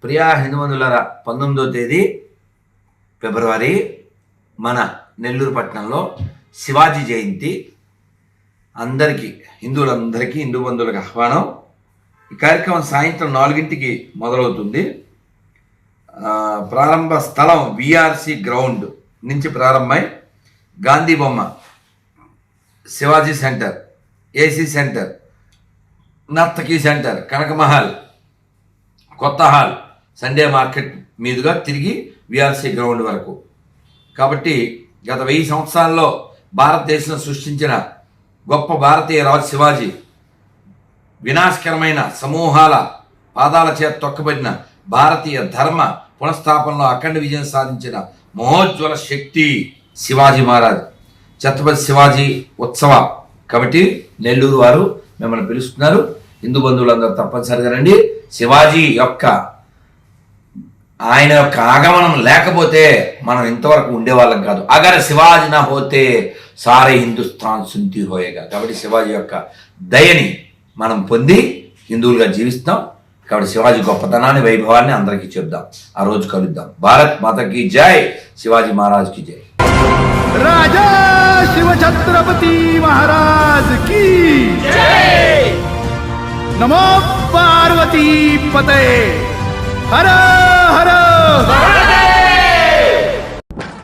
ప్రియా హిందుబంధులారా, 19వ తేదీ ఫిబ్రవరి మన నెల్లూరు పట్టణంలో శివాజీ జయంతి. అందరికీ, హిందువులందరికీ, హిందూ బంధువులకు ఆహ్వానం. ఈ కార్యక్రమం సాయంత్రం 4 మొదలవుతుంది. ప్రారంభ స్థలం విఆర్సి గ్రౌండ్ నుంచి ప్రారంభమై గాంధీ బొమ్మ, Shivaji centre, AC centre, Nartaki centre, Kanakamahal, కొత్త హాల్, సండే మార్కెట్ మీదుగా తిరిగి విఆర్సి గ్రౌండ్ వరకు. కాబట్టి గత 1000 సంవత్సరాల్లో భారతదేశం సృష్టించిన గొప్ప భారతీయ రాజు శివాజీ వినాశకరమైన సమూహాల పాదాల చేత తొక్కబడిన భారతీయ ధర్మ పునఃస్థాపనలో అఖండ విజయం సాధించిన మహోజ్వల శక్తి శివాజీ మహారాజ్. ఛత్రపతి శివాజీ ఉత్సవ కమిటీ నెల్లూరు వారు మిమ్మల్ని పిలుస్తున్నారు. హిందూ బంధువులందరూ తప్పనిసరిగా రండి. శివాజీ ఆయన యొక్క ఆగమనం లేకపోతే మనం ఇంతవరకు ఉండేవాళ్ళం కాదు. అగర్ శివాజీ నా పోతే సారే హిందుస్థాన్ సుంతి హోయేగా. కాబట్టి శివాజీ యొక్క దయని మనం పొంది హిందువులుగా జీవిస్తాం. కాబట్టి శివాజీ గొప్పతనాన్ని, వైభవాన్ని అందరికీ చెప్దాం. ఆ రోజు కలుద్దాం. భారత్ మాతకి జై, శివాజీ మహారాజ్కి జై. राजा शिव छत्रपति महाराज की जय। नमो पार्वती पते हर हर